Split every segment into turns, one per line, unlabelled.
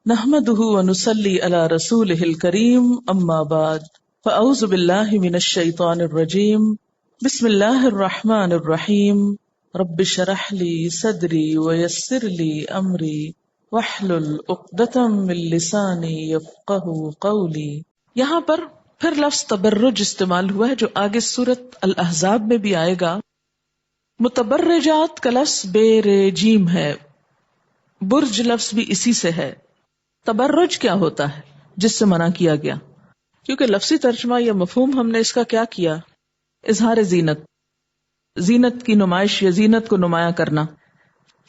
نحمده ونصلي على رسوله الكريم اما بعد فاعوذ بالله من الشيطان الرجيم بسم الله الرحمن الرحيم رب اشرح لي صدري ويسر لي امري واحلل عقدة من لساني يفقهوا قولي. یہاں پر پھر لفظ تبرج استعمال ہوا ہے جو آگے سورت الاحزاب میں بھی آئے گا. متبرجات کا لفظ بے ر جیم ہے، برج لفظ بھی اسی سے ہے. تبرج کیا ہوتا ہے جس سے منع کیا گیا؟ کیونکہ لفظی ترجمہ یا مفہوم ہم نے اس کا کیا کیا؟ اظہار زینت، زینت کی نمائش یا زینت کو نمایاں کرنا.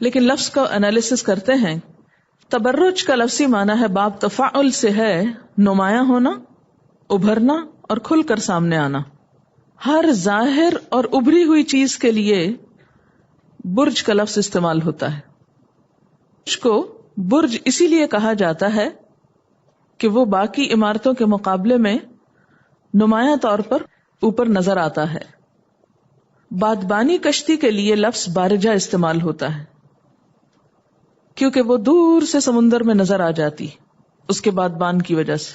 لیکن لفظ کا انالیسس کرتے ہیں، تبرج کا لفظی معنی ہے باب تفاعل سے ہے نمایاں ہونا، ابھرنا اور کھل کر سامنے آنا. ہر ظاہر اور ابھری ہوئی چیز کے لیے برج کا لفظ استعمال ہوتا ہے. برج کو برج اسی لیے کہا جاتا ہے کہ وہ باقی عمارتوں کے مقابلے میں نمایاں طور پر اوپر نظر آتا ہے. بادبانی کشتی کے لیے لفظ بارجہ استعمال ہوتا ہے کیونکہ وہ دور سے سمندر میں نظر آ جاتی اس کے بادبان کی وجہ سے.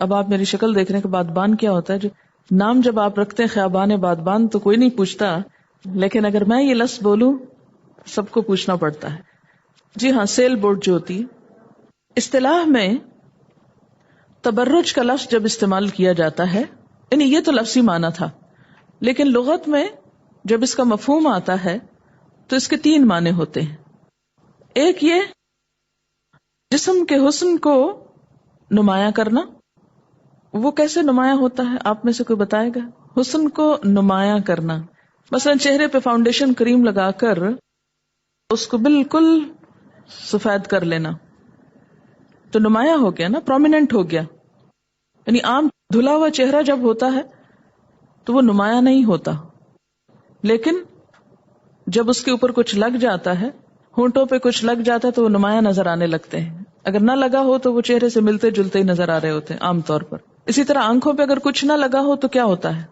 اب آپ میری شکل دیکھ رہے ہیں کہ بادبان کیا ہوتا ہے. جو نام جب آپ رکھتے ہیں خیابان بادبان تو کوئی نہیں پوچھتا، لیکن اگر میں یہ لفظ بولوں سب کو پوچھنا پڑتا ہے. جی ہاں، سیل بوٹ جو ہوتی. اصطلاح میں تبرج کا لفظ جب استعمال کیا جاتا ہے، یعنی یہ تو لفظی معنی تھا، لیکن لغت میں جب اس کا مفہوم آتا ہے تو اس کے 3 معنی ہوتے ہیں. ایک یہ جسم کے حسن کو نمایاں کرنا. وہ کیسے نمایاں ہوتا ہے؟ آپ میں سے کوئی بتائے گا؟ حسن کو نمایاں کرنا، مثلا چہرے پہ فاؤنڈیشن کریم لگا کر اس کو بالکل سفید کر لینا تو نمایاں ہو گیا نا، پرومیننٹ ہو گیا. یعنی عام دھلا ہوا چہرہ جب ہوتا ہے تو وہ نمایاں نہیں ہوتا، لیکن جب اس کے اوپر کچھ لگ جاتا ہے، ہونٹوں پہ کچھ لگ جاتا ہے تو وہ نمایاں نظر آنے لگتے ہیں. اگر نہ لگا ہو تو وہ چہرے سے ملتے جلتے ہی نظر آ رہے ہوتے ہیں عام طور پر. اسی طرح آنکھوں پہ اگر کچھ نہ لگا ہو تو کیا ہوتا ہے؟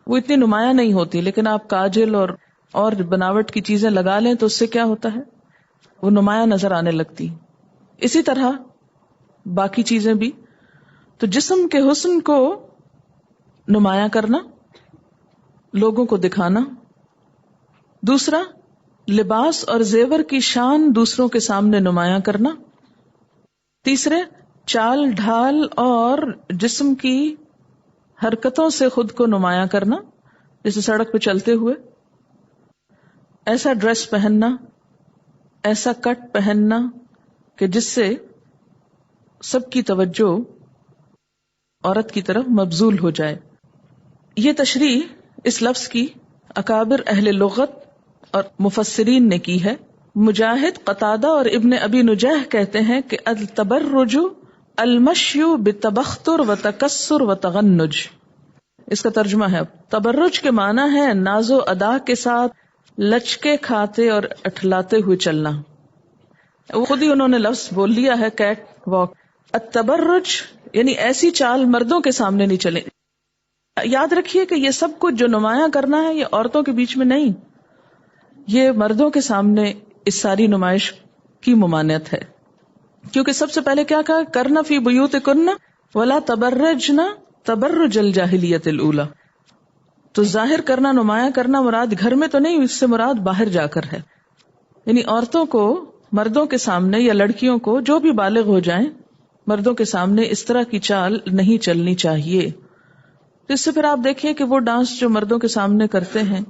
وہ اتنی نمایاں نہیں ہوتی، لیکن آپ کاجل اور بناوٹ کی چیزیں لگا لیں تو اس سے کیا ہوتا ہے؟ وہ نمایاں نظر آنے لگتی. اسی طرح باقی چیزیں بھی. تو جسم کے حسن کو نمایاں کرنا، لوگوں کو دکھانا. دوسرا، لباس اور زیور کی شان دوسروں کے سامنے نمایاں کرنا. تیسرے، چال ڈھال اور جسم کی حرکتوں سے خود کو نمایاں کرنا، جیسے سڑک پہ چلتے ہوئے ایسا ڈریس پہننا، ایسا کٹ پہننا کہ جس سے سب کی توجہ عورت کی طرف مبذول ہو جائے. یہ تشریح اس لفظ کی اکابر اہل لغت اور مفسرین نے کی ہے. مجاہد، قتادہ اور ابن ابی نجیح کہتے ہیں کہ التبرج المشی بتبختر و تکسر و تغنج. اس کا ترجمہ ہے، تبرج کے معنی ہے ناز و ادا کے ساتھ لچکے کھاتے اور اٹھلاتے ہوئے چلنا. وہ خود ہی انہوں نے لفظ بول لیا ہے، کیٹ واک. التبرج یعنی ایسی چال مردوں کے سامنے نہیں چلے. یاد رکھیے کہ یہ سب کچھ جو نمایاں کرنا ہے یہ عورتوں کے بیچ میں نہیں، یہ مردوں کے سامنے اس ساری نمائش کی ممانعت ہے. کیونکہ سب سے پہلے کیا کہا؟ کرنا فی بیوتکن ولا تبرجنا تبرج الجاہلیت الاولی. تو ظاہر کرنا، نمایاں کرنا مراد گھر میں تو نہیں، اس سے مراد باہر جا کر ہے. یعنی عورتوں کو مردوں کے سامنے یا لڑکیوں کو جو بھی بالغ ہو جائیں مردوں کے سامنے اس طرح کی چال نہیں چلنی چاہیے. اس سے پھر آپ دیکھیں کہ وہ ڈانس جو مردوں کے سامنے کرتے ہیں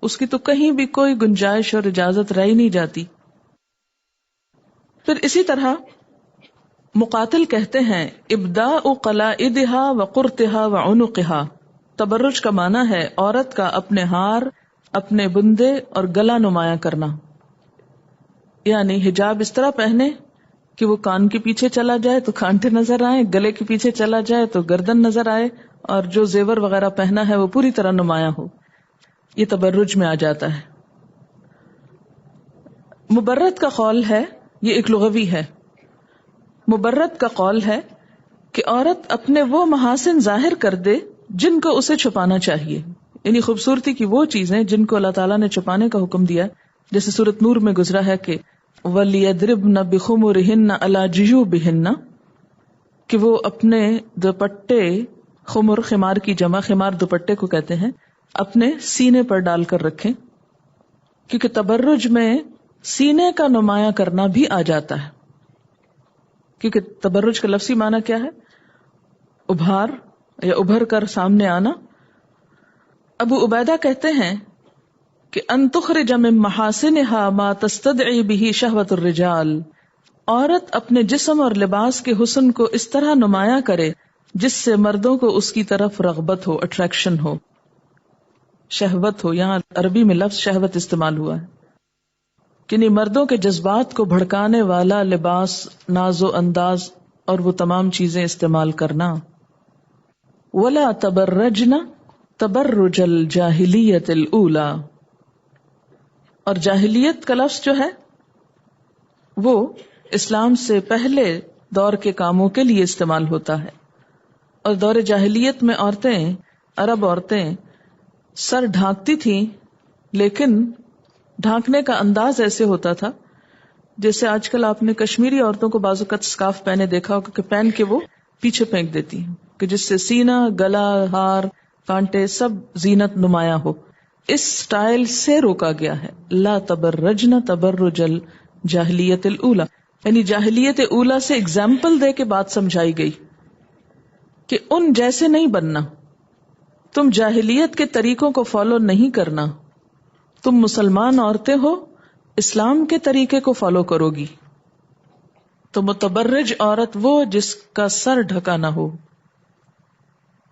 اس کی تو کہیں بھی کوئی گنجائش اور اجازت رہ نہیں جاتی. پھر اسی طرح مقاتل کہتے ہیں ابداء قلائدها وقرتها وعنقها. تبرج کا معنی ہے عورت کا اپنے ہار، اپنے بندے اور گلا نمایاں کرنا. یعنی حجاب اس طرح پہنے کہ وہ کان کے پیچھے چلا جائے تو کانٹے نظر آئے، گلے کے پیچھے چلا جائے تو گردن نظر آئے، اور جو زیور وغیرہ پہنا ہے وہ پوری طرح نمایاں ہو. یہ تبرج میں آ جاتا ہے. مبرد کا قول ہے، یہ ایک لغوی ہے، مبرد کا قول ہے کہ عورت اپنے وہ محاسن ظاہر کر دے جن کو اسے چھپانا چاہیے. یعنی خوبصورتی کی وہ چیزیں جن کو اللہ تعالیٰ نے چھپانے کا حکم دیا، جیسے سورۃ نور میں گزرا ہے کہ وَلْيَضْرِبْنَ بِخُمُرِهِنَّ عَلَى جُيُوبِهِنَّ کہ وہ اپنے دوپٹے، خمر خمار کی جمع، خمار دوپٹے کو کہتے ہیں، اپنے سینے پر ڈال کر رکھیں، کیونکہ تبرج میں سینے کا نمایاں کرنا بھی آ جاتا ہے، کیونکہ تبرج کا لفظی معنی کیا ہے؟ ابھار یا ابھر کر سامنے آنا۔ ابو عبیدہ کہتے ہیں کہ ان تخرج من محاسنها ما تستدعی به شہوت الرجال، عورت اپنے جسم اور لباس کے حسن کو اس طرح نمایاں کرے جس سے مردوں کو اس کی طرف رغبت ہو، اٹریکشن ہو، شہوت ہو۔ یہاں عربی میں لفظ شہوت استعمال ہوا ہے، یعنی مردوں کے جذبات کو بھڑکانے والا لباس، ناز و انداز اور وہ تمام چیزیں استعمال کرنا۔ وَلَا تَبَرَّجْنَ تَبَرُّجَ الْجَاهِلِيَّةِ الْأُولَى، اور جاہلیت کا لفظ جو ہے وہ اسلام سے پہلے دور کے کاموں کے لیے استعمال ہوتا ہے، اور دور جاہلیت میں عورتیں، عرب عورتیں سر ڈھانکتی تھیں، لیکن ڈھانکنے کا انداز ایسے ہوتا تھا جیسے آج کل آپ نے کشمیری عورتوں کو بعض اوقات اسکارف پہنے دیکھا ہوگا کہ پہن کے وہ پیچھے پھینک دیتی ہیں کہ جس سے سینہ، گلا، ہار، کانٹے سب زینت نمایاں ہو۔ اس سٹائل سے روکا گیا ہے۔ لا تبرجن تبرج الجاہلیت الاولی، یعنی جاہلیت اولی سے اگزامپل دے کے بات سمجھائی گئی کہ ان جیسے نہیں بننا، تم جاہلیت کے طریقوں کو فالو نہیں کرنا، تم مسلمان عورتیں ہو، اسلام کے طریقے کو فالو کرو گی۔ تو متبرج عورت وہ جس کا سر ڈھکا نہ ہو۔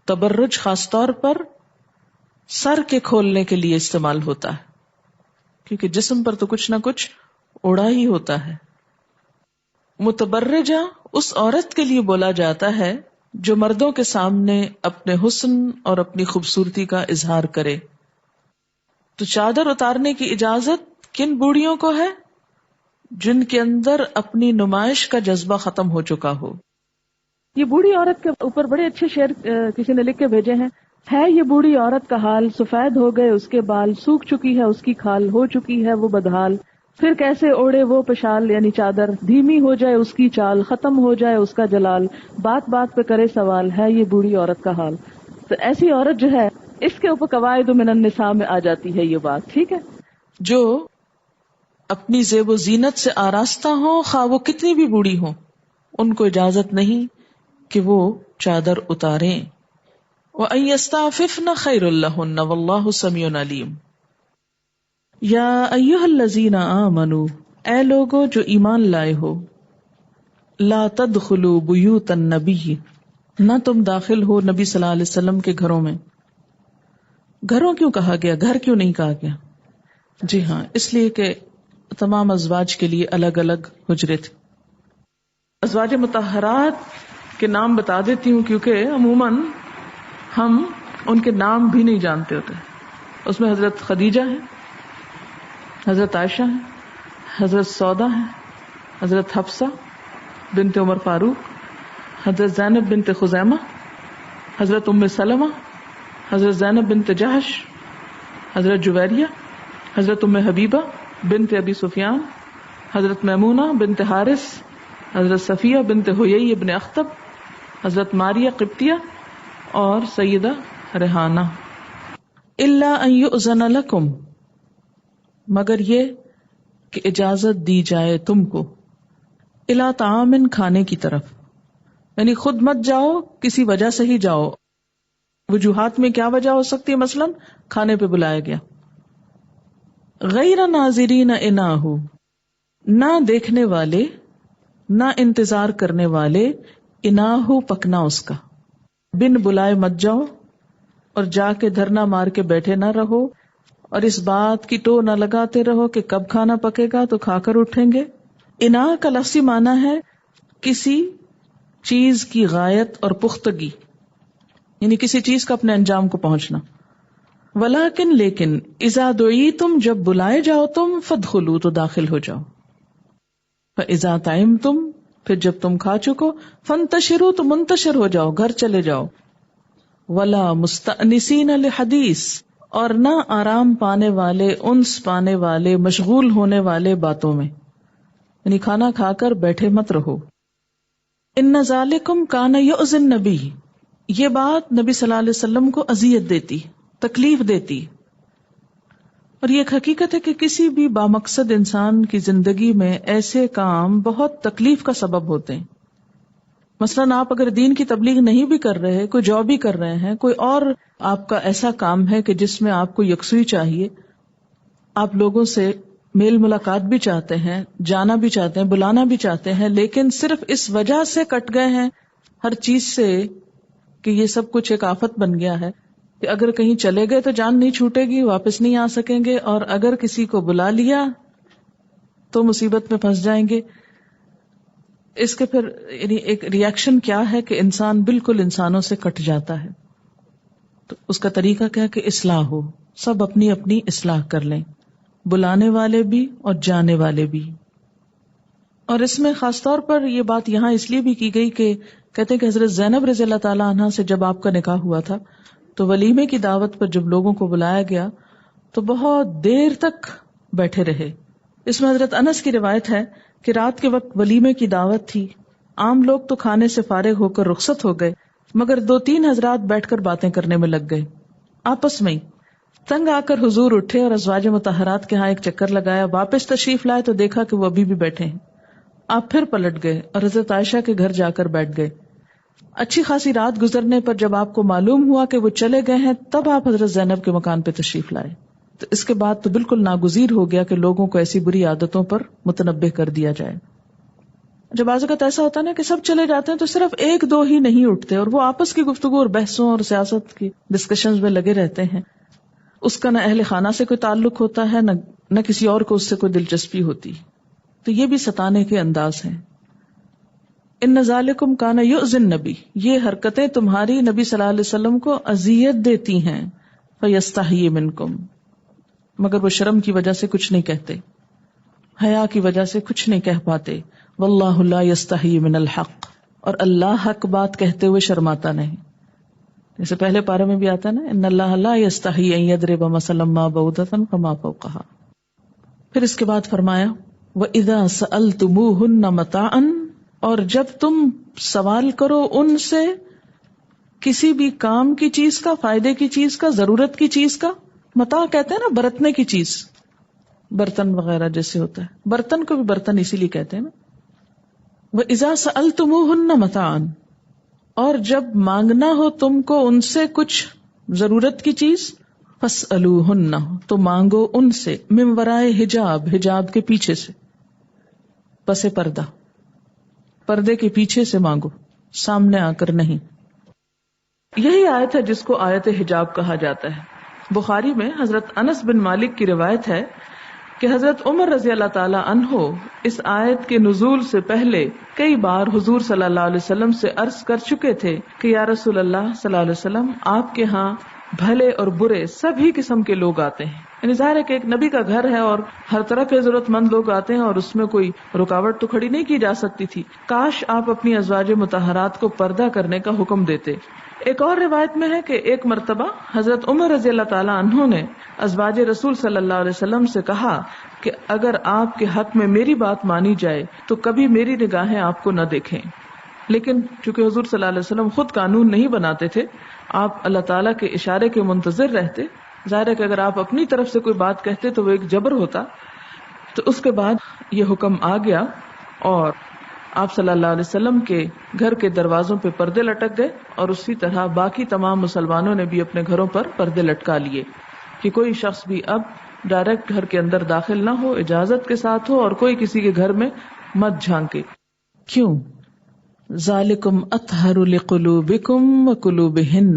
تبرج خاص طور پر سر کے کھولنے کے لیے استعمال ہوتا ہے، کیونکہ جسم پر تو کچھ نہ کچھ اڑا ہی ہوتا ہے۔ متبرجہ اس عورت کے لیے بولا جاتا ہے جو مردوں کے سامنے اپنے حسن اور اپنی خوبصورتی کا اظہار کرے۔ تو چادر اتارنے کی اجازت کن بوڑھیوں کو ہے؟ جن کے اندر اپنی نمائش کا جذبہ ختم ہو چکا ہو۔
یہ بوڑھی عورت کے اوپر بڑے اچھے شعر کسی نے لکھ کے بھیجے ہیں۔ ہے یہ بوڑھی عورت کا حال، سفید ہو گئے اس کے بال، سوکھ چکی ہے اس کی کھال، ہو چکی ہے وہ بدحال، پھر کیسے اوڑے وہ پشال یعنی چادر، دھیمی ہو جائے اس کی چال، ختم ہو جائے اس کا جلال، بات بات پہ کرے سوال، ہے یہ بوڑھی عورت کا حال۔ تو ایسی عورت جو ہے اس کے اوپر قواعد من النساء میں آ جاتی ہے یہ بات، ٹھیک ہے۔
جو اپنی زیب و زینت سے آراستہ ہوں، خواہ وہ کتنی بھی بوڑھی ہوں، ان کو اجازت نہیں کہ وہ چادر اتاریں۔ وَأَن يَسْتَعْفِفْنَ خَيْرٌ لَهُنَّ وَاللَّهُ سَمِيعٌ عَلِيمٌ۔ یا ایھا الذین آمنوا، اے لوگو جو ایمان لائے ہو، لا تدخلوا بیوت النبی، نہ تم داخل ہو نبی صلی اللہ علیہ وسلم کے گھروں میں۔ گھروں کیوں کہا گیا، گھر کیوں نہیں کہا گیا؟ جی ہاں، اس لیے کہ تمام ازواج کے لیے الگ الگ حجرے تھے۔ ازواج مطہرات کے نام بتا دیتی ہوں کیونکہ عموماً ہم ان کے نام بھی نہیں جانتے ہوتے۔ اس میں حضرت خدیجہ ہے، حضرت عائشہ ہے، حضرت سودا ہے، حضرت حفصہ بنت عمر فاروق، حضرت زینب بنت خزیمہ، حضرت ام سلمہ، حضرت زینب بنت جہش، حضرت جویریہ، حضرت ام حبیبہ بنت ابی سفیان، حضرت میمونہ بنت حارث، حضرت صفیہ بنت حیی ابن اخطب، حضرت ماریہ قبطیہ اور سیدہ ریحانہ۔ الا ان یؤذن لکم، مگر یہ کہ اجازت دی جائے تم کو، الی طعام، کھانے کی طرف، یعنی خود مت جاؤ، کسی وجہ سے ہی جاؤ۔ وجوہات میں کیا وجہ ہو سکتی ہے؟ مثلا کھانے پہ بلایا گیا۔ غیر ناظرین اناہ، نہ دیکھنے والے، نہ انتظار کرنے والے، اناہ پکنا اس کا، بن بلائے مت جاؤ، اور جا کے دھرنا مار کے بیٹھے نہ رہو، اور اس بات کی ٹو نہ لگاتے رہو کہ کب کھانا پکے گا تو کھا کر اٹھیں گے۔ اناہ کا لفظی معنی ہے کسی چیز کی غایت اور پختگی، یعنی کسی چیز کا اپنے انجام کو پہنچنا۔ ولیکن لیکن، اذا دعیتم، جب بلائے جاؤ تم، فادخلوا، تو داخل ہو جاؤ، فاذا طعمتم، پھر جب تم کھا چکو، فانتشروا، تو منتشر ہو جاؤ، گھر چلے جاؤ۔ ولا مستأنسین لحدیث، اور نہ آرام پانے والے، انس پانے والے، مشغول ہونے والے باتوں میں، یعنی کھانا کھا کر بیٹھے مت رہو. ان ذالکم کان یؤذی النبی، یہ بات نبی صلی اللہ علیہ وسلم کو اذیت دیتی، تکلیف دیتی. اور یہ ایک حقیقت ہے کہ کسی بھی بامقصد انسان کی زندگی میں ایسے کام بہت تکلیف کا سبب ہوتے ہیں. مثلاً آپ اگر دین کی تبلیغ نہیں بھی کر رہے، کوئی جاب بھی کر رہے ہیں، کوئی اور آپ کا ایسا کام ہے کہ جس میں آپ کو یکسوئی چاہیے، آپ لوگوں سے میل ملاقات بھی چاہتے ہیں، جانا بھی چاہتے ہیں، بلانا بھی چاہتے ہیں، لیکن صرف اس وجہ سے کٹ گئے ہیں ہر چیز سے کہ یہ سب کچھ ایک آفت بن گیا ہے کہ اگر کہیں چلے گئے تو جان نہیں چھوٹے گی، واپس نہیں آ سکیں گے، اور اگر کسی کو بلا لیا تو مصیبت میں پھنس جائیں گے. اس کے پھر یعنی ایک ریئیکشن کیا ہے کہ انسان بالکل انسانوں سے کٹ جاتا ہے. تو اس کا طریقہ کیا ہے کہ اصلاح ہو، سب اپنی اپنی اصلاح کر لیں، بلانے والے بھی اور جانے والے بھی. اور اس میں خاص طور پر یہ بات یہاں اس لیے بھی کی گئی کہ کہتے ہیں کہ حضرت زینب رضی اللہ تعالیٰ عنہ سے جب آپ کا نکاح ہوا تھا تو ولیمے کی دعوت پر جب لوگوں کو بلایا گیا تو بہت دیر تک بیٹھے رہے. اس میں حضرت انس کی روایت ہے کہ رات کے وقت ولیمے کی دعوت تھی، عام لوگ تو کھانے سے فارغ ہو کر رخصت ہو گئے، مگر 2-3 حضرات بیٹھ کر باتیں کرنے میں لگ گئے آپس میں. تنگ آ کر حضور اٹھے اور ازواج مطہرات کے ہاں ایک چکر لگایا، واپس تشریف لائے تو دیکھا کہ وہ ابھی بھی بیٹھے ہیں. آپ پھر پلٹ گئے اور حضرت عائشہ کے گھر جا کر بیٹھ گئے. اچھی خاصی رات گزرنے پر جب آپ کو معلوم ہوا کہ وہ چلے گئے ہیں تب آپ حضرت زینب کے مکان پہ تشریف لائے. تو اس کے بعد تو بالکل ناگزیر ہو گیا کہ لوگوں کو ایسی بری عادتوں پر متنبہ کر دیا جائے. جب بعض اوقات ایسا ہوتا ہے نا کہ سب چلے جاتے ہیں تو صرف 1-2 ہی نہیں اٹھتے اور وہ آپس کی گفتگو اور بحثوں اور سیاست کی ڈسکشنز میں لگے رہتے ہیں. اس کا نہ اہل خانہ سے کوئی تعلق ہوتا ہے نہ کسی اور کو اس سے کوئی دلچسپی ہوتی. تو یہ بھی ستانے کے انداز ہیں. ان ذالکم کان یؤذی النبی، یہ حرکتیں تمہاری نبی صلی اللہ علیہ وسلم کو اذیت دیتی ہیں. فیستحیی منکم، مگر وہ شرم کی وجہ سے کچھ نہیں کہتے، حیا کی وجہ سے کچھ نہیں کہہ پاتے. واللہ لا یستحیی من الحق، اور اللہ حق بات کہتے ہوئے شرماتا نہیں. جیسے پہلے پارے میں بھی آتا ہے نا، ان اللہ لا یستحیی ان یضرب مثلا ما بعوضۃ فما فوقها. پھر اس کے بعد فرمایا وَإِذَا سَأَلْتُمُوهُنَّ مَتَاعًا، اور جب تم سوال کرو ان سے کسی بھی کام کی چیز کا، فائدے کی چیز کا، ضرورت کی چیز کا. متاع کہتے ہیں نا برتنے کی چیز، برتن وغیرہ جیسے ہوتا ہے، برتن کو بھی برتن اسی لیے کہتے ہیں نا. وَإِذَا سَأَلْتُمُوهُنَّ مَتَاعًا، اور جب مانگنا ہو تم کو ان سے کچھ ضرورت کی چیز، فَاسْأَلُوهُنَّ، تو مانگو ان سے، مِن وَرَائِ حجاب، حجاب کے پیچھے سے، پس پردہ، پردے کے پیچھے سے مانگو، سامنے آ کر نہیں. یہی آیت ہے جس کو آیت حجاب کہا جاتا ہے. بخاری میں حضرت انس بن مالک کی روایت ہے کہ حضرت عمر رضی اللہ تعالی عنہ اس آیت کے نزول سے پہلے کئی بار حضور صلی اللہ علیہ وسلم سے عرض کر چکے تھے کہ یا رسول اللہ صلی اللہ علیہ وسلم، آپ کے ہاں بھلے اور برے سبھی قسم کے لوگ آتے ہیں. یعنی ظاہر ہے کہ ایک نبی کا گھر ہے اور ہر طرح کے ضرورت مند لوگ آتے ہیں اور اس میں کوئی رکاوٹ تو کھڑی نہیں کی جا سکتی تھی. کاش آپ اپنی ازواج مطہرات کو پردہ کرنے کا حکم دیتے. ایک اور روایت میں ہے کہ ایک مرتبہ حضرت عمر رضی اللہ تعالی عنہ نے ازواج رسول صلی اللہ علیہ وسلم سے کہا کہ اگر آپ کے حق میں میری بات مانی جائے تو کبھی میری نگاہیں آپ کو نہ دیکھیں. لیکن چونکہ حضور صلی اللہ علیہ وسلم خود قانون نہیں بناتے تھے، آپ اللہ تعالیٰ کے اشارے کے منتظر رہتے. ظاہر ہے کہ اگر آپ اپنی طرف سے کوئی بات کہتے تو وہ ایک جبر ہوتا. تو اس کے بعد یہ حکم آ گیا اور آپ صلی اللہ علیہ وسلم کے گھر کے دروازوں پہ پردے لٹک گئے، اور اسی طرح باقی تمام مسلمانوں نے بھی اپنے گھروں پر پردے لٹکا لیے کہ کوئی شخص بھی اب ڈائریکٹ گھر کے اندر داخل نہ ہو، اجازت کے ساتھ ہو، اور کوئی کسی کے گھر میں مت جھانکے. کیوں؟ ذالکم اطہر لقلوبکم وقلوبہن،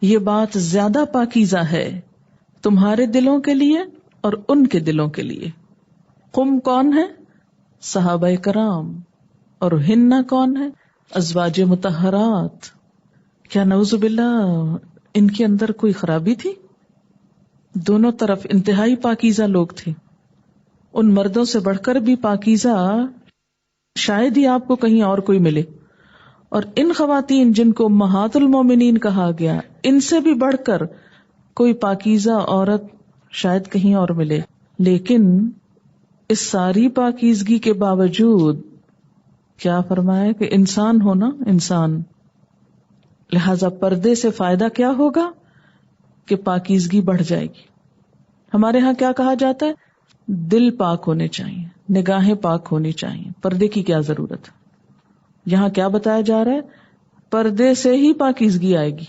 یہ بات زیادہ پاکیزہ ہے تمہارے دلوں کے لیے اور ان کے دلوں کے لیے. قم کون ہے؟ صحابہ کرام. اور ہننا کون ہے؟ ازواج مطہرات. کیا نعوذ باللہ ان کے اندر کوئی خرابی تھی؟ دونوں طرف انتہائی پاکیزہ لوگ تھے. ان مردوں سے بڑھ کر بھی پاکیزہ شاید ہی آپ کو کہیں اور کوئی ملے. اور ان خواتین جن کو امہات المومنین کہا گیا، ان سے بھی بڑھ کر کوئی پاکیزہ عورت شاید کہیں اور ملے. لیکن اس ساری پاکیزگی کے باوجود کیا فرمایا کہ انسان ہونا انسان، لہذا پردے سے فائدہ کیا ہوگا کہ پاکیزگی بڑھ جائے گی. ہمارے ہاں کیا کہا جاتا ہے؟ دل پاک ہونے چاہیے، نگاہیں پاک ہونی چاہیے، پردے کی کیا ضرورت ہے؟ یہاں کیا بتایا جا رہا ہے؟ پردے سے ہی پاکیزگی آئے گی،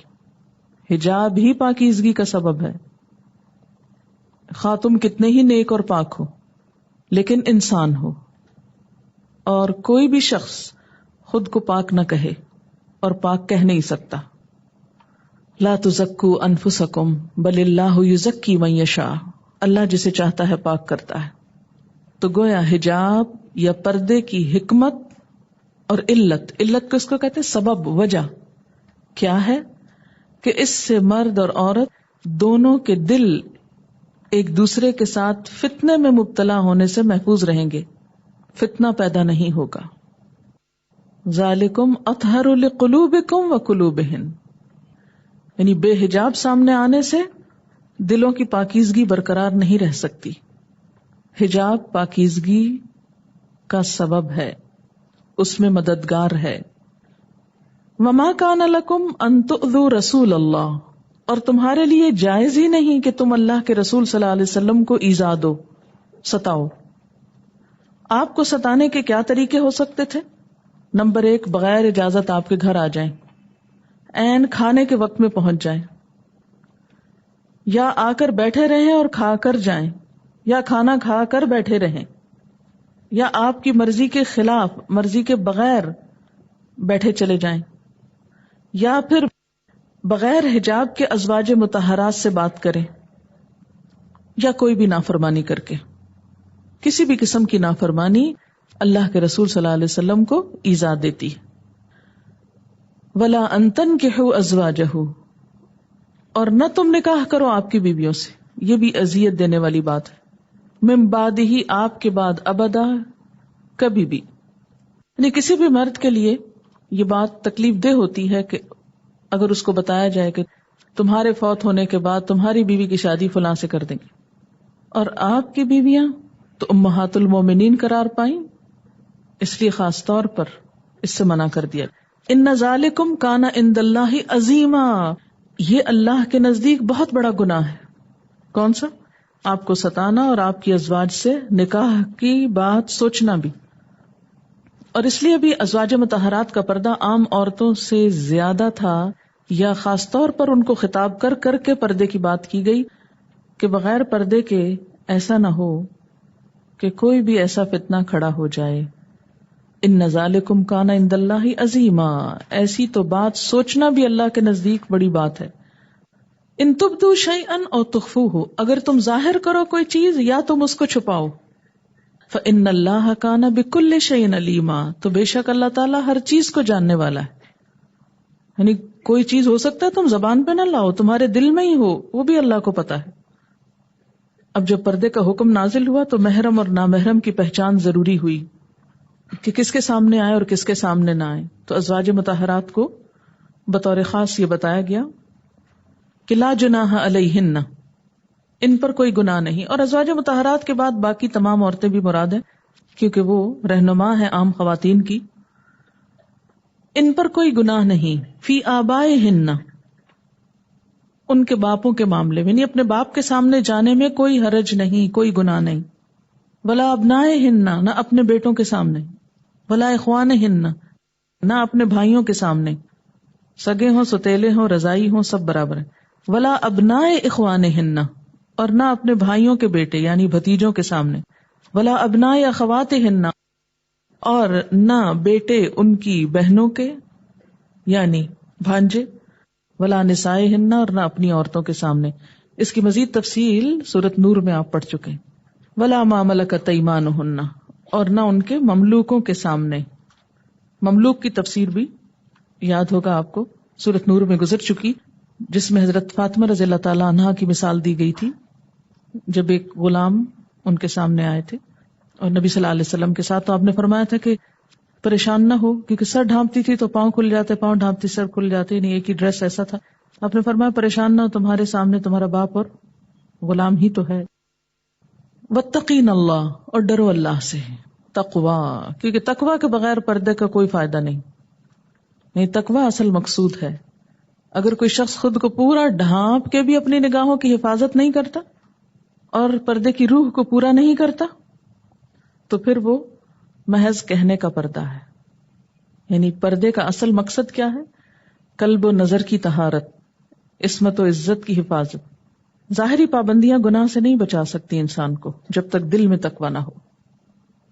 حجاب ہی پاکیزگی کا سبب ہے. خواہ تم کتنے ہی نیک اور پاک ہو لیکن انسان ہو، اور کوئی بھی شخص خود کو پاک نہ کہے اور پاک کہہ نہیں سکتا. لا تزکوا انفسکم بل اللہ یزکی من یشاء، اللہ جسے چاہتا ہے پاک کرتا ہے. تو گویا حجاب یا پردے کی حکمت اور علت کس کو کہتے ہیں؟ سبب، وجہ کیا ہے کہ اس سے مرد اور عورت دونوں کے دل ایک دوسرے کے ساتھ فتنے میں مبتلا ہونے سے محفوظ رہیں گے، فتنہ پیدا نہیں ہوگا. ذالکم اطہر لقلوبکم وقلوبہن، یعنی بے حجاب سامنے آنے سے دلوں کی پاکیزگی برقرار نہیں رہ سکتی. حجاب پاکیزگی کا سبب ہے، اس میں مددگار ہے. وما کان لکم ان تؤذوا رسول اللہ، اور تمہارے لیے جائز ہی نہیں کہ تم اللہ کے رسول صلی اللہ علیہ وسلم کو ایذا دو، ستاؤ. آپ کو ستانے کے کیا طریقے ہو سکتے تھے؟ نمبر 1، بغیر اجازت آپ کے گھر آ جائیں، عین کھانے کے وقت میں پہنچ جائیں، یا آ کر بیٹھے رہیں اور کھا کر جائیں، یا کھانا کھا کر بیٹھے رہیں، یا آپ کی مرضی کے خلاف، مرضی کے بغیر بیٹھے چلے جائیں، یا پھر بغیر حجاب کے ازواج مطہرات سے بات کریں، یا کوئی بھی نافرمانی کر کے. کسی بھی قسم کی نافرمانی اللہ کے رسول صلی اللہ علیہ وسلم کو ایذا دیتی. وَلَا أَن تَنكِحُوا أَزْوَاجَهُ، اور نہ تم نکاح کرو آپ کی بیویوں سے، یہ بھی اذیت دینے والی بات ہے. من بعد ہی، آپ کے بعد، ابدا، کبھی بھی. یعنی کسی بھی مرد کے لیے یہ بات تکلیف دہ ہوتی ہے کہ اگر اس کو بتایا جائے کہ تمہارے فوت ہونے کے بعد تمہاری بیوی کی شادی فلاں سے کر دیں گے، اور آپ کی بیویاں تو امہات المومنین قرار پائیں، اس لیے خاص طور پر اس سے منع کر دیا. ان ذالکم کان عند اللہ عظیما، یہ اللہ کے نزدیک بہت بڑا گناہ ہے. کون سا؟ آپ کو ستانا اور آپ کی ازواج سے نکاح کی بات سوچنا بھی. اور اس لیے بھی ازواج مطہرات کا پردہ عام عورتوں سے زیادہ تھا، یا خاص طور پر ان کو خطاب کر کر کے پردے کی بات کی گئی کہ بغیر پردے کے ایسا نہ ہو کہ کوئی بھی ایسا فتنہ کھڑا ہو جائے. ان ذالکم کان عند اللہ عظیما، ایسی تو بات سوچنا بھی اللہ کے نزدیک بڑی بات ہے. ان تبدوا شیئا او تخفوہ، اگر تم ظاہر کرو کوئی چیز یا تم اس کو چھپاؤ. فإن اللہ کان بکل شیء علیما، تو بے شک اللہ تعالیٰ ہر چیز کو جاننے والا ہے. یعنی کوئی چیز ہو سکتا ہے تم زبان پہ نہ لاؤ، تمہارے دل میں ہی ہو، وہ بھی اللہ کو پتا ہے. اب جب پردے کا حکم نازل ہوا تو محرم اور نامحرم کی پہچان ضروری ہوئی کہ کس کے سامنے آئے اور کس کے سامنے نہ آئے. تو ازواج مطہرات کو بطور خاص یہ بتایا گیا کہ لا جناح علیہن، ان پر کوئی گناہ نہیں. اور ازواج مطہرات کے بعد باقی تمام عورتیں بھی مراد ہیں کیونکہ وہ رہنما ہیں عام خواتین کی. ان پر کوئی گناہ نہیں. فی آبائہن، ان کے باپوں کے معاملے میں، یعنی اپنے باپ کے سامنے جانے میں کوئی حرج نہیں، کوئی گناہ نہیں. ولا ابنائہن، نہ اپنے بیٹوں کے سامنے. ولا اخوانہن، نہ اپنے بھائیوں کے سامنے، سگے ہوں ستیلے ہوں رضائی ہوں سب برابر ہیں. ولا ابنائے اخوانہن، اور نہ اپنے بھائیوں کے بیٹے یعنی بھتیجوں کے سامنے. ولا ابنائے اخواتہن، اور نہ بیٹے ان کی بہنوں کے یعنی بھانجے. ولا نسائہن، اور نہ اپنی عورتوں کے سامنے. اس کی مزید تفصیل سورۃ نور میں آپ پڑھ چکے ہیں. ولا ما ملکت ایمانہن، اور نہ ان کے مملوکوں کے سامنے. مملوک کی تفسیر بھی یاد ہوگا آپ کو، سورۃ نور میں گزر چکی، جس میں حضرت فاطمہ رضی اللہ تعالی عنہا کی مثال دی گئی تھی جب ایک غلام ان کے سامنے آئے تھے اور نبی صلی اللہ علیہ وسلم کے ساتھ. تو آپ نے فرمایا تھا کہ پریشان نہ ہو، کیونکہ سر ڈھانپتی تھی تو پاؤں کھل جاتے، پاؤں ڈھانپتی سر کھل جاتے، نہیں ایک ہی ڈریس ایسا تھا. آپ نے فرمایا پریشان نہ ہو، تمہارے سامنے تمہارا باپ اور غلام ہی تو ہے. واتقین اللہ، اور ڈرو اللہ سے، تقوی، کیونکہ تقوی کے بغیر پردے کا کوئی فائدہ نہیں، تقوی اصل مقصود ہے۔ اگر کوئی شخص خود کو پورا ڈھانپ کے بھی اپنی نگاہوں کی حفاظت نہیں کرتا اور پردے کی روح کو پورا نہیں کرتا تو پھر وہ محض کہنے کا پردہ ہے۔ یعنی پردے کا اصل مقصد کیا ہے؟ قلب و نظر کی طہارت، عصمت و عزت کی حفاظت۔ ظاہری پابندیاں گناہ سے نہیں بچا سکتی انسان کو جب تک دل میں تقویٰ نہ ہو۔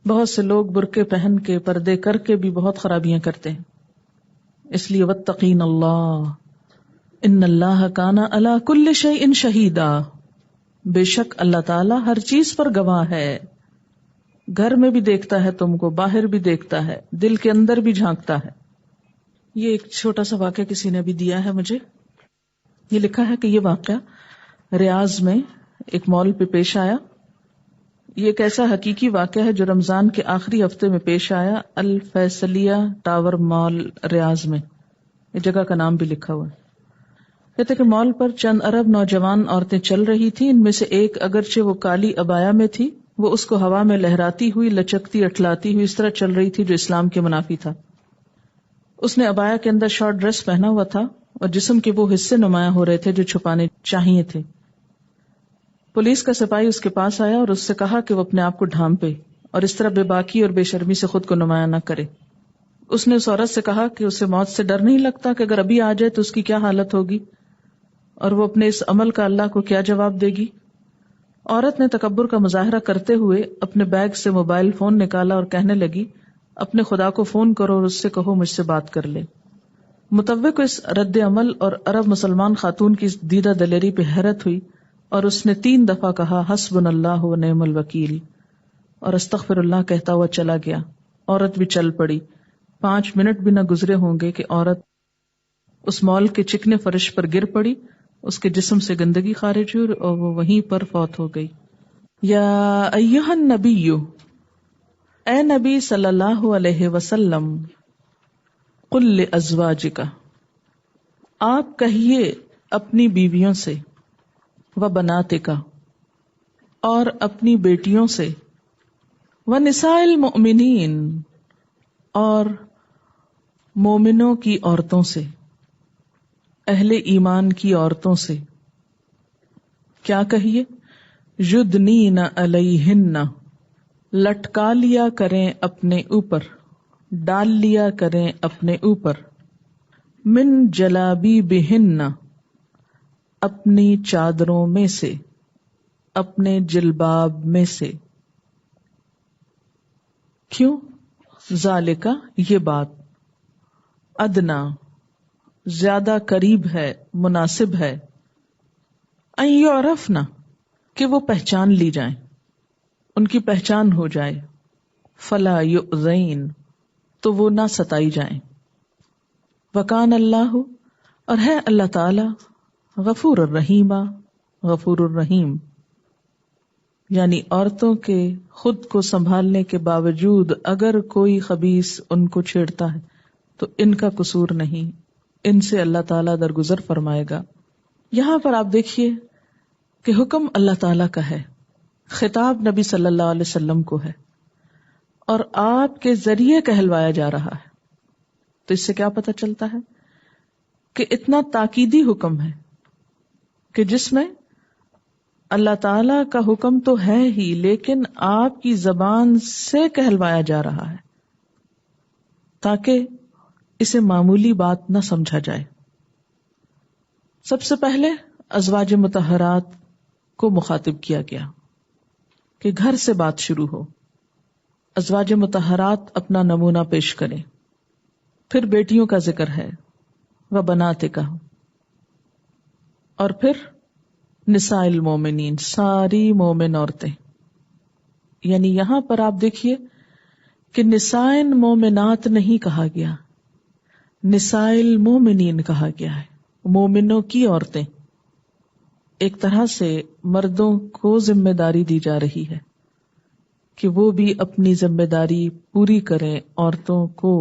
بہت سے لوگ برقعے پہن کے، پردے کر کے بھی بہت خرابیاں کرتے ہیں۔ اس لیے واتقین اللہ ان اللہ کان علی کل شیء شہیدا، بے شک اللہ تعالیٰ ہر چیز پر گواہ ہے، گھر میں بھی دیکھتا ہے تم کو، باہر بھی دیکھتا ہے، دل کے اندر بھی جھانکتا ہے۔ یہ ایک چھوٹا سا واقعہ کسی نے بھی دیا ہے مجھے، یہ لکھا ہے کہ یہ واقعہ ریاض میں ایک مال پہ پیش آیا۔ یہ ایک ایسا حقیقی واقعہ ہے جو رمضان کے آخری ہفتے میں پیش آیا، الفیصلیہ ٹاور مال ریاض میں، یہ جگہ کا نام بھی لکھا ہوا ہے۔ کہتے کہ مال پر چند عرب نوجوان عورتیں چل رہی تھیں، ان میں سے ایک اگرچہ وہ کالی عبایا میں تھی، وہ اس کو ہوا میں لہراتی ہوئی، لچکتی اٹھلاتی ہوئی اس طرح چل رہی تھی جو اسلام کے منافی تھا۔ اس نے عبایا کے اندر شارٹ ڈریس پہنا ہوا تھا اور جسم کے وہ حصے نمایاں ہو رہے تھے جو چھپانے چاہیے تھے۔ پولیس کا سپاہی اس کے پاس آیا اور اس سے کہا کہ وہ اپنے آپ کو ڈھانپے اور اس طرح بے باکی اور بے شرمی سے خود کو نمایاں نہ کرے۔ اس نے اس عورت سے کہا کہ اسے موت سے ڈر نہیں لگتا کہ اگر ابھی آ جائے تو اس کی کیا حالت ہوگی، اور وہ اپنے اس عمل کا اللہ کو کیا جواب دے گی۔ عورت نے تکبر کا مظاہرہ کرتے ہوئے اپنے بیگ سے موبائل فون نکالا اور کہنے لگی، اپنے خدا کو فون کرو اور اس سے کہو مجھ سے بات کر لے۔ متوق کو اس رد عمل اور عرب مسلمان خاتون کی دیدہ دلیری پہ حیرت ہوئی اور اس نے 3 دفعہ کہا حسبنا اللہ و نعم الوکیل اور استغفر اللہ کہتا ہوا چلا گیا۔ عورت بھی چل پڑی۔ 5 منٹ بھی نہ گزرے ہوں گے کہ عورت اس مال کے چکنے فرش پر گر پڑی، اس کے جسم سے گندگی خارج ہوئی اور وہ وہیں پر فوت ہو گئی۔ یا ایہا النبی، اے نبی صلی اللہ علیہ وسلم، قل لازواجک، آپ کہیے اپنی بیویوں سے، وبناتک، اور اپنی بیٹیوں سے، ونساء المؤمنین، اور مومنوں کی عورتوں سے، اہل ایمان کی عورتوں سے، کیا کہیے؟ یدنین علیہن، لٹکا لیا کریں اپنے اوپر، ڈال لیا کریں اپنے اوپر، من جلابیبہن، اپنی چادروں میں سے، اپنے جلباب میں سے۔ کیوں؟ ذالکا، یہ بات، ادنا، زیادہ قریب ہے، مناسب ہے، ان یعرفنا، کہ وہ پہچان لی جائیں، ان کی پہچان ہو جائے، فلا یؤذین، تو وہ نہ ستائی جائیں، وکان اللہ، اور ہے اللہ تعالی، غفور الرحیم، غفور الرحیم۔ یعنی عورتوں کے خود کو سنبھالنے کے باوجود اگر کوئی خبیث ان کو چھیڑتا ہے تو ان کا قصور نہیں، ان سے اللہ تعالیٰ درگزر فرمائے گا۔ یہاں پر آپ دیکھیے کہ حکم اللہ تعالیٰ کا ہے، خطاب نبی صلی اللہ علیہ وسلم کو ہے اور آپ کے ذریعے کہلوایا جا رہا ہے۔ تو اس سے کیا پتہ چلتا ہے کہ اتنا تاکیدی حکم ہے کہ جس میں اللہ تعالیٰ کا حکم تو ہے ہی لیکن آپ کی زبان سے کہلوایا جا رہا ہے تاکہ اسے معمولی بات نہ سمجھا جائے۔ سب سے پہلے ازواج مطہرات کو مخاطب کیا گیا کہ گھر سے بات شروع ہو، ازواج مطہرات اپنا نمونہ پیش کریں، پھر بیٹیوں کا ذکر ہے، وبناتک، اور پھر نساء المومنین، ساری مومن عورتیں۔ یعنی یہاں پر آپ دیکھیے کہ نساء مومنات نہیں کہا گیا، نساء المومنین کہا گیا ہے، مومنوں کی عورتیں۔ ایک طرح سے مردوں کو ذمہ داری دی جا رہی ہے کہ وہ بھی اپنی ذمہ داری پوری کریں، عورتوں کو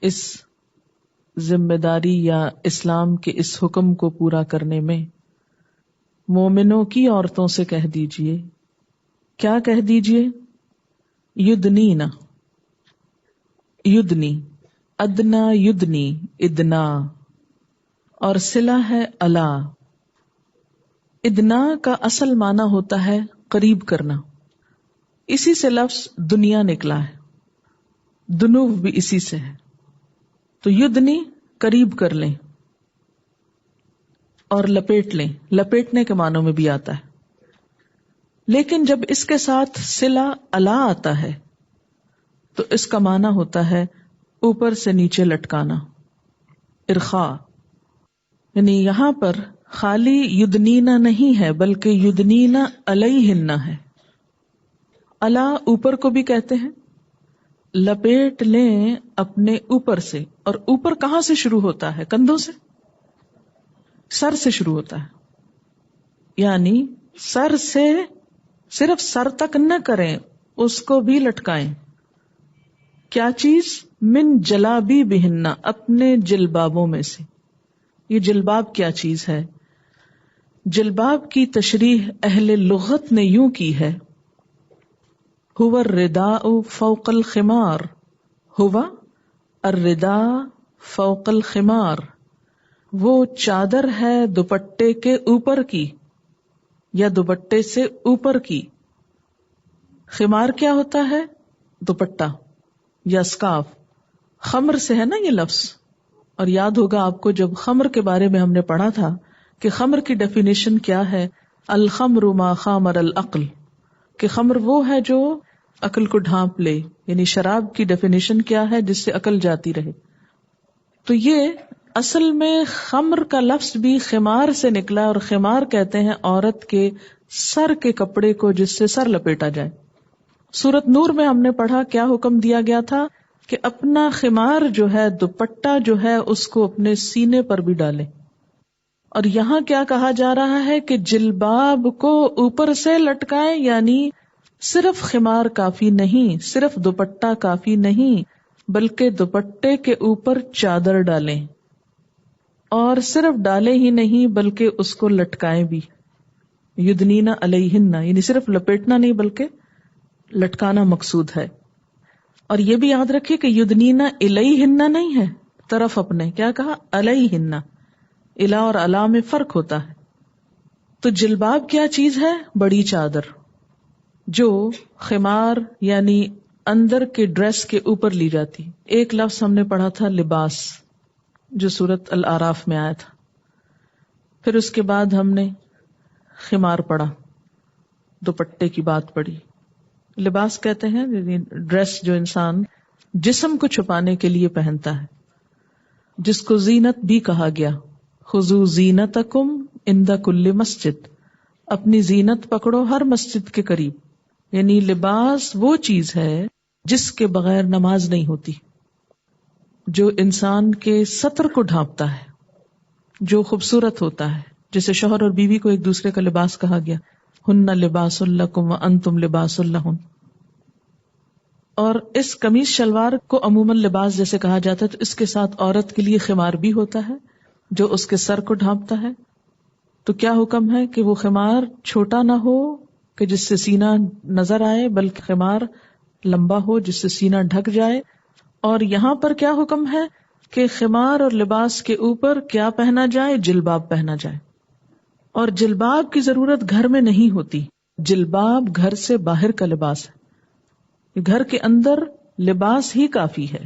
اس ذمہ داری یا اسلام کے اس حکم کو پورا کرنے میں۔ مومنوں کی عورتوں سے کہہ دیجئے کیا کہہ دیجئے؟ یدنینا، یدنی، ادنا یدنی، ادنا، اور صلہ ہے الا۔ ادنا کا اصل معنی ہوتا ہے قریب کرنا، اسی سے لفظ دنیا نکلا ہے، دنو بھی اسی سے ہے، تو یدنی قریب کر لیں اور لپیٹ لیں، لپیٹنے کے معنوں میں بھی آتا ہے، لیکن جب اس کے ساتھ صلہ الا آتا ہے تو اس کا معنی ہوتا ہے اوپر سے نیچے لٹکانا، ارخاء، یعنی یہاں پر خالی یدنینا نہیں ہے بلکہ یدنینا علیہن ہے۔ الا اوپر کو بھی کہتے ہیں، لپیٹ لیں اپنے اوپر سے، اور اوپر کہاں سے شروع ہوتا ہے؟ کندھوں سے، سر سے شروع ہوتا ہے، یعنی سر سے صرف سر تک نہ کریں، اس کو بھی لٹکائیں۔ کیا چیز؟ من جلابی بہننا، اپنے جلبابوں میں سے۔ یہ جلباب کیا چیز ہے؟ جلباب کی تشریح اہل لغت نے یوں کی ہے، ہوا الرداء فوق الخمار، ہوا الرداء فوق الخمار، وہ چادر ہے دوپٹے کے اوپر کی یا دوپٹے سے اوپر کی۔ خمار کیا ہوتا ہے؟ دوپٹہ یا اسکارف، خمر سے ہے نا یہ لفظ، اور یاد ہوگا آپ کو جب خمر کے بارے میں ہم نے پڑھا تھا کہ خمر کی ڈیفینیشن کیا ہے، الخمر ما خامر العقل، کہ خمر وہ ہے جو عقل کو ڈھانپ لے، یعنی شراب کی ڈیفینیشن کیا ہے؟ جس سے عقل جاتی رہے۔ تو یہ اصل میں خمر کا لفظ بھی خمار سے نکلا، اور خمار کہتے ہیں عورت کے سر کے کپڑے کو جس سے سر لپیٹا جائے۔ سورۃ نور میں ہم نے پڑھا کیا حکم دیا گیا تھا کہ اپنا خمار جو ہے، دوپٹہ جو ہے، اس کو اپنے سینے پر بھی ڈالیں، اور یہاں کیا کہا جا رہا ہے کہ جلباب کو اوپر سے لٹکائیں، یعنی صرف خمار کافی نہیں، صرف دوپٹہ کافی نہیں، بلکہ دوپٹے کے اوپر چادر ڈالیں، اور صرف ڈالیں ہی نہیں بلکہ اس کو لٹکائیں بھی۔ یدنینا علیہن، یعنی صرف لپیٹنا نہیں بلکہ لٹکانا مقصود ہے۔ اور یہ بھی یاد رکھیے کہ یدنینا الیہن نہیں ہے، طرف اپنے، کیا کہا؟ علیہن۔ الا اور علا میں فرق ہوتا ہے۔ تو جلباب کیا چیز ہے؟ بڑی چادر جو خمار یعنی اندر کے ڈریس کے اوپر لی جاتی۔ ایک لفظ ہم نے پڑھا تھا لباس، جو سورۃ الاعراف میں آیا تھا، پھر اس کے بعد ہم نے خمار پڑھا، دوپٹے کی بات پڑھی۔ لباس کہتے ہیں ڈریس جو انسان جسم کو چھپانے کے لیے پہنتا ہے، جس کو زینت بھی کہا گیا، خذوا زینتکم عند کل مسجد، اپنی زینت پکڑو ہر مسجد کے قریب، یعنی لباس وہ چیز ہے جس کے بغیر نماز نہیں ہوتی، جو انسان کے سطر کو ڈھانپتا ہے، جو خوبصورت ہوتا ہے، جیسے شوہر اور بیوی کو ایک دوسرے کا لباس کہا گیا، ہن لباس لکم وانتم لباس لہن۔ اور اس قمیص شلوار کو عموماً لباس جیسے کہا جاتا ہے، تو اس کے ساتھ عورت کے لیے خمار بھی ہوتا ہے جو اس کے سر کو ڈھانپتا ہے۔ تو کیا حکم ہے کہ وہ خمار چھوٹا نہ ہو کہ جس سے سینہ نظر آئے، بلکہ خمار لمبا ہو جس سے سینہ ڈھک جائے۔ اور یہاں پر کیا حکم ہے کہ خمار اور لباس کے اوپر کیا پہنا جائے؟ جلباب پہنا جائے۔ اور جلباب کی ضرورت گھر میں نہیں ہوتی، جلباب گھر سے باہر کا لباس ہے، گھر کے اندر لباس ہی کافی ہے۔